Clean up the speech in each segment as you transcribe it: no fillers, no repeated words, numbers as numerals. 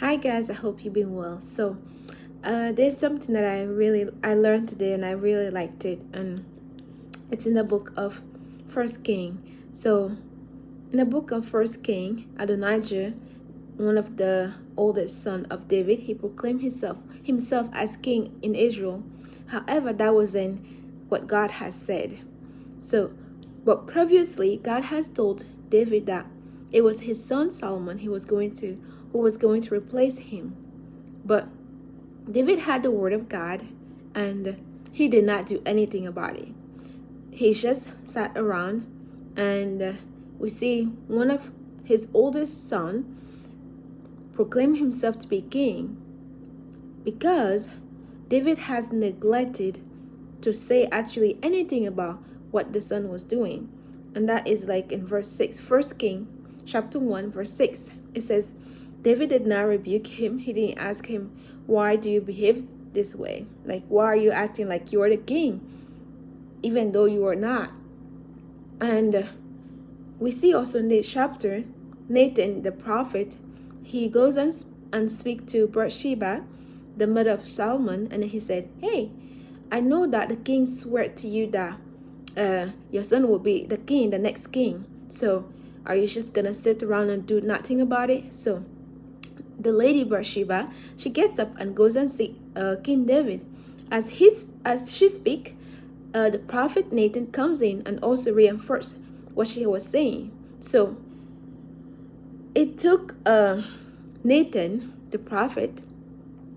Hi guys, I hope you've been well. There's something that I learned today and I really liked it, and it's in the book of First King. So in the book of First King, Adonijah, one of the oldest son of David, he proclaimed himself as king in Israel. However, that wasn't what God has said. So, but previously, God has told David that it was his son Solomon who was going to replace him. But David had the word of God, and he did not do anything about it. He just sat around, and we see one of his oldest son proclaim himself to be king because David has neglected to say actually anything about what the son was doing. And that is like in verse 6, First King chapter 1 verse 6. It says, David did not rebuke him. He didn't ask him, why do you behave this way? Like, why are you acting like you're the king even though you are not? And we see also in this chapter, Nathan the prophet, he goes and speak to Bathsheba, the mother of Solomon, and he said, hey, I know that the king swore to you that your son will be the king, the next king. So are you just gonna sit around and do nothing about it? So the lady Bathsheba, she gets up and goes and see King David. As she speak, the prophet Nathan comes in and also reinforces what she was saying. So it took Nathan, the prophet,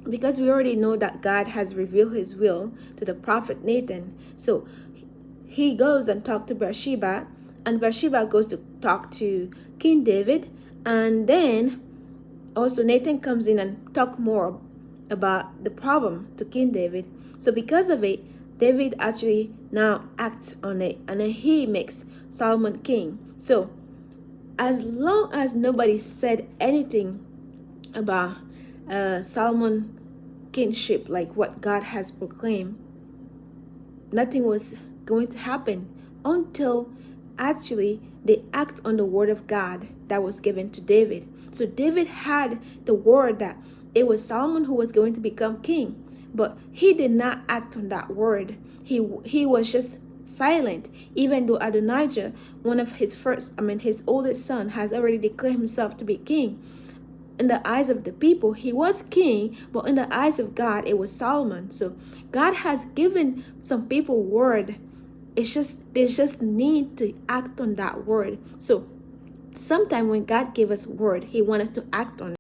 because we already know that God has revealed his will to the prophet Nathan. So he goes and talks to Bathsheba, and Bathsheba goes to talk to King David, and then also Nathan comes in and talk more about the problem to King David. So because of it, David actually now acts on it, and then he makes Solomon king. So as long as nobody said anything about Solomon kingship, like what God has proclaimed, nothing was going to happen until actually they act on the word of God that was given to David. So David had the word that it was Solomon who was going to become king, but he did not act on that word. He was just silent, even though Adonijah, one of his oldest son, has already declared himself to be king. In the eyes of the people, he was king, but in the eyes of God, it was Solomon. So God has given some people word. It's just they just need to act on that word. So sometime when God gave us word, he wants us to act on it.